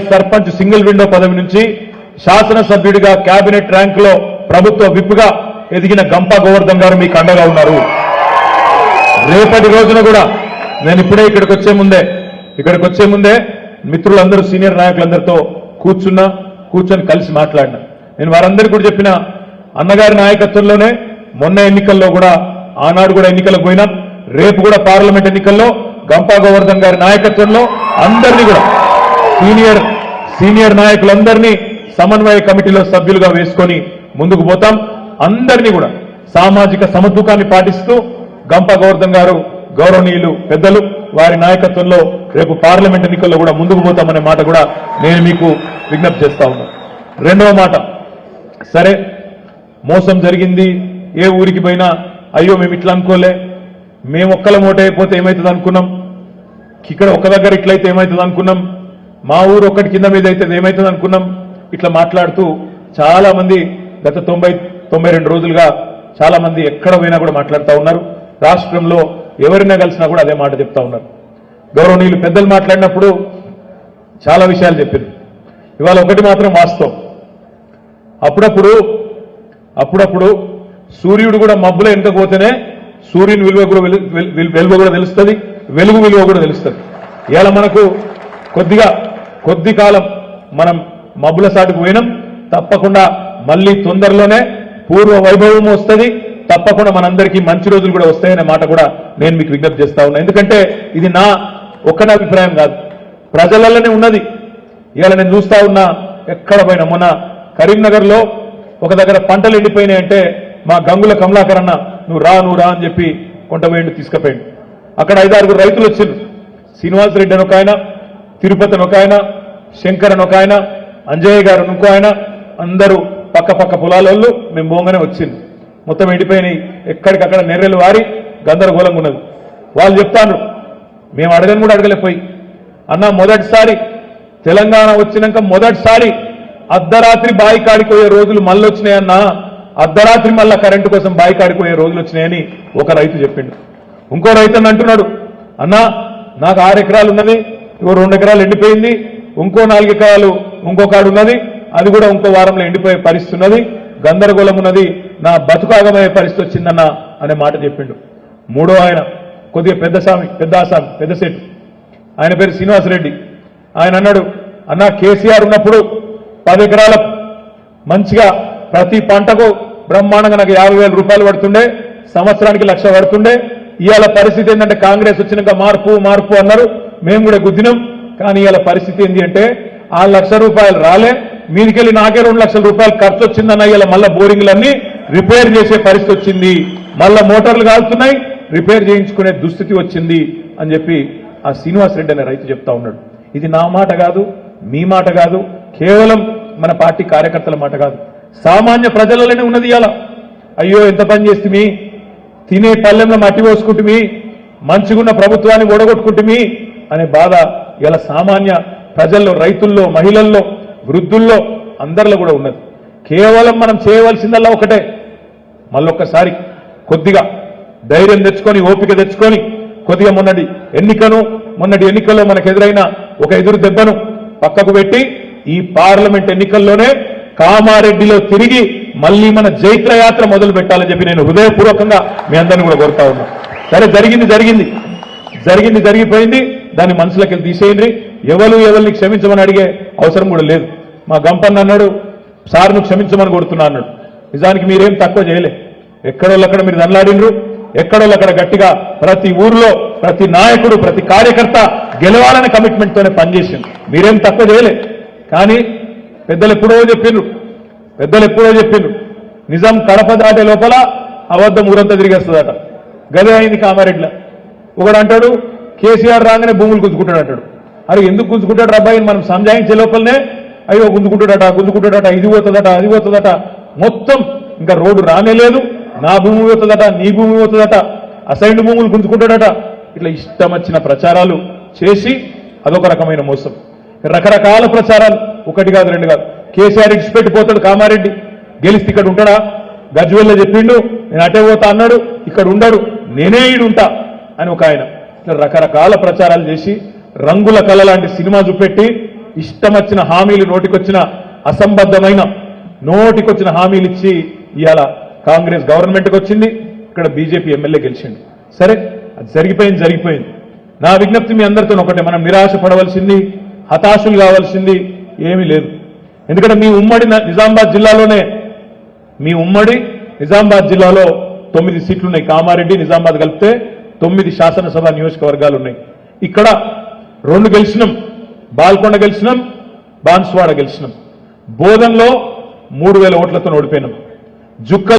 Sarpanch single window పదవి నుంచి శాసనసభ్యుడిగా కేబినెట్ ర్యాంకులో ప్రభుత్వ విప్గా ఎదిగిన గంపా గోవర్ధన్ గారు మీకు అండగా ఉన్నారు. రేపటి రోజున కూడా నేను ఇప్పుడే ఇక్కడికి వచ్చే ముందే మిత్రులందరూ సీనియర్ నాయకులందరితో కూర్చొని కలిసి మాట్లాడినా. నేను వారందరికీ కూడా చెప్పిన అన్నగారి నాయకత్వంలోనే మొన్న ఎన్నికల్లో కూడా ఆనాడు కూడా ఎన్నికలకు పోయినా రేపు కూడా పార్లమెంట్ ఎన్నికల్లో గంపా గోవర్ధన్ గారి నాయకత్వంలో అందరినీ కూడా సీనియర్ నాయకులందరినీ సమన్వయ కమిటీలో సభ్యులుగా వేసుకొని ముందుకు పోతాం. అందరినీ కూడా సామాజిక సమతూకాన్ని పాటిస్తూ గంపా గోవర్ధన్ గారు గౌరవనీయులు పెద్దలు వారి నాయకత్వంలో రేపు పార్లమెంట్ ఎన్నికల్లో కూడా ముందుకు పోతామనే మాట కూడా నేను మీకు విజ్ఞప్తి చేస్తా ఉన్నాను. రెండవ మాట, సరే మోసం జరిగింది, ఏ ఊరికి పోయినా అయ్యో మేము ఇట్లా అనుకోలే, మేము ఒక్కల మూట అయిపోతే ఏమవుతుంది అనుకున్నాం, ఇక్కడ ఒక్క దగ్గర ఇట్లయితే ఏమవుతుంది అనుకున్నాం, మా ఊరు ఒక్కటి కింద మీద అయితే ఏమవుతుంది అనుకున్నాం, ఇట్లా మాట్లాడుతూ చాలా మంది గత 92 రోజులుగా చాలా మంది ఎక్కడ పోయినా కూడా మాట్లాడుతూ ఉన్నారు. రాష్ట్రంలో ఎవరినా కలిసినా కూడా అదే మాట చెప్తా ఉన్నారు. గౌరవనీయులు పెద్దలు మాట్లాడినప్పుడు చాలా విషయాలు చెప్పారు. ఇవాళ ఒకటి మాత్రం వాస్తవం, అప్పుడప్పుడు సూర్యుడు కూడా మబ్బులో వెనుకపోతేనే సూర్యుని వెలుగు కూడా తెలుస్తుంది, వెలుగు విలువ కూడా తెలుస్తుంది. ఇవాళ మనకు కొద్ది కాలం మనం మబ్బుల సాటుకు పోయినాం, తప్పకుండా మళ్ళీ తొందరలోనే పూర్వ వైభవం వస్తుంది, తప్పకుండా మనందరికీ మంచి రోజులు కూడా వస్తాయనే మాట కూడా నేను మీకు విజ్ఞప్తి చేస్తా ఉన్నా. ఎందుకంటే ఇది నా ఒక్కని అభిప్రాయం కాదు, ప్రజలలోనే ఉన్నది. ఇవాళ నేను చూస్తా ఉన్నా ఎక్కడ పోయినా, మొన్న కరీంనగర్లో ఒక దగ్గర పంటలు ఎండిపోయినాయంటే మా గంగుల కమలాకర్ అన్న నువ్వు రా అని చెప్పి కొంటపోయిండు, తీసుకుపోయిండు. అక్కడ 5-6 రైతులు వచ్చిండ్రు. శ్రీనివాసరెడ్డి అని ఒక ఆయన, తిరుపతి అని ఒక ఆయన, శంకర్ అని ఒక ఆయన, అంజయ్య గారు ఇంకో ఆయన, అందరూ పక్క పొలాలలో మేము బోంగానే వచ్చింది. మొత్తం ఎండిపోయినాయి, ఎక్కడికక్కడ నెర్రెలు వారి గందరగోళంగా ఉన్నది. వాళ్ళు చెప్తాను, మేము అడగని కూడా అడగలేకపోయి, అన్న మొదటిసారి తెలంగాణ వచ్చినాక మొదటిసారి అర్ధరాత్రి బాయి కాడిపోయే రోజులు మళ్ళీ వచ్చినాయన్నా, అర్ధరాత్రి మళ్ళా కరెంటు కోసం బాయి కాడిపోయే రోజులు వచ్చినాయని ఒక రైతు చెప్పిండు. ఇంకో రైతు అంటున్నాడు, అన్నా నాకు 6 ఎకరాలు ఉన్నది, 2 ఎకరాలు ఎండిపోయింది, ఇంకో 4 ఎకరాలు ఇంకో కాడు ఉన్నది, అది కూడా ఇంకో వారంలో ఎండిపోయే పరిస్థితి ఉన్నది, గందరగోళం ఉన్నది, నా బతుకాగమయ్యే పరిస్థితి వచ్చిందన్న అనే మాట చెప్పిండు. మూడో ఆయన కొద్దిగా పెద్ద సెట్, ఆయన పేరు శ్రీనివాసరెడ్డి. ఆయన అన్నాడు, అన్న కేసీఆర్ ఉన్నప్పుడు 10 ఎకరాలకు మంచిగా ప్రతి పంటకు బ్రహ్మాండంగా నాకు 50,000 రూపాయలు పడుతుండే, సంవత్సరానికి 1,00,000 పడుతుండే. ఇవాళ పరిస్థితి ఏంటంటే కాంగ్రెస్ వచ్చినాక మార్పు అన్నారు, మేము కూడా గుద్దినాం. కానీ ఇవాళ పరిస్థితి ఏంటి అంటే ఆ 1,00,000 రూపాయలు రాలే, మీదికెళ్ళి నాకే 2 లక్షల రూపాయలు ఖర్చు వచ్చిందన్న. ఇవాళ మళ్ళా బోరింగ్లన్నీ రిపేర్ చేసే పరిస్థితి వచ్చింది, మళ్ళా మోటార్లు కాలుతున్నాయి, రిపేర్ చేయించుకునే దుస్థితి వచ్చింది అని చెప్పి ఆ శ్రీనివాసరెడ్డి అనే రైతు చెప్తా ఉన్నాడు. ఇది నా మాట కాదు, మీ మాట కాదు, కేవలం మన పార్టీ కార్యకర్తల మాట కాదు, సామాన్య ప్రజలలోనే ఉన్నది. ఇవాళ అయ్యో ఎంత పని చేస్తుమి, తినే పల్లెంలో మట్టి పోసుకుంటుమి, మంచిగున్న ప్రభుత్వాన్ని ఓడగొట్టుకుంటుమి అనే బాధ ఇలా సామాన్య ప్రజల్లో, రైతుల్లో, మహిళల్లో, వృద్ధుల్లో అందరిలో కూడా ఉన్నది. కేవలం మనం చేయవలసిందల్లా ఒకటే, మళ్ళొక్కసారి కొద్దిగా ధైర్యం తెచ్చుకొని, ఓపిక తెచ్చుకొని, కొద్దిగా మొన్నటి ఎన్నికల్లో మనకు ఎదురైన ఒక ఎదురు దెబ్బను పక్కకు పెట్టి ఈ పార్లమెంట్ ఎన్నికల్లోనే కామారెడ్డిలో తిరిగి మళ్ళీ మన జైత్రయాత్ర మొదలు పెట్టాలని చెప్పి నేను హృదయపూర్వకంగా మీ అందరినీ కూడా కోరుతా ఉన్నా. సరే జరిగిపోయింది, దాన్ని మనసులోకి తీసేయండి. ఎవరిని క్షమించమని అడిగే అవసరం కూడా లేదు. మా గంపన్న అన్నాడు, సార్ను క్షమించమని కోరుతున్నా అన్నాడు. నిజానికి మీరేం తక్కువ చేయలే, ఎక్కడోళ్ళక్కడ మీరు దండలాడినరు, ఎక్కడోళ్ళక్కడ గట్టిగా ప్రతి ఊర్లో ప్రతి నాయకుడు, ప్రతి కార్యకర్త గెలవాలనే కమిట్మెంట్తోనే పనిచేసింది, మీరేం తక్కువ చేయలే. కానీ పెద్దలు ఎప్పుడో చెప్పిండ్రు, నిజం కడప దాటే లోపల అబద్ధం ఊరంతా తిరిగేస్తుందట. గదే అయింది కామారెడ్డిలో. ఒకడు అంటాడు కేసీఆర్ రాగానే భూములు గుంజుకుంటాడు అంటాడు. అరే ఎందుకు గుంజుకుంటాడు అబ్బాయి, మనం సంజాయించే లోపలనే అయ్యో గుంజుకుంటాడట, ఇది పోతుందట, అది పోతుందట, మొత్తం ఇంకా రోడ్డు రానేలేదు, నా భూమి పోతుందట, నీ భూమి పోతుందట, అసైన్డ్ భూములు గుంజుకుంటాడట. ఇట్లా ఇష్టం వచ్చిన ప్రచారాలు చేసి అదొక రకమైన మోసం. రకరకాల ప్రచారాలు, 1 కాదు 2 కాదు. కేసీఆర్ ఇచ్చిపెట్టిపోతాడు కామారెడ్డి, గెలిస్తే ఇక్కడ ఉంటాడా? గజ్వేల్లో చెప్పిండు, నేను అటే పోతా అన్నాడు, ఇక్కడ ఉండడు, నేనే ఈడుంటా అని ఒక ఆయన. ఇట్లా రకరకాల ప్రచారాలు చేసి రంగుల కళ లాంటి సినిమా చూపెట్టి ఇష్టం వచ్చిన హామీలు నోటికొచ్చిన అసంబద్ధమైన నోటికొచ్చిన హామీలు ఇచ్చి ఇవాళ కాంగ్రెస్ గవర్నమెంట్కి వచ్చింది, ఇక్కడ బీజేపీ ఎమ్మెల్యే గెలిచింది. సరే, అది జరిగిపోయింది. నా విజ్ఞప్తి మీ అందరితో ఒకటే, మనం నిరాశ పడవలసింది, హతాశులు కావాల్సింది ఏమీ లేదు. ఎందుకంటే మీ ఉమ్మడి నిజామాబాద్ జిల్లాలో 9 సీట్లు ఉన్నాయి. కామారెడ్డి, నిజామాబాద్ కలిపితే 9 శాసనసభ నియోజకవర్గాలు ఉన్నాయి. ఇక్కడ 2 గెలిచినాం, బాల్కొండ గెలిచినాం, బాన్స్వాడ గెలిచినాం. బోధన్లో 3000 ఓట్లతో ఓడిపోయినాం. జుక్క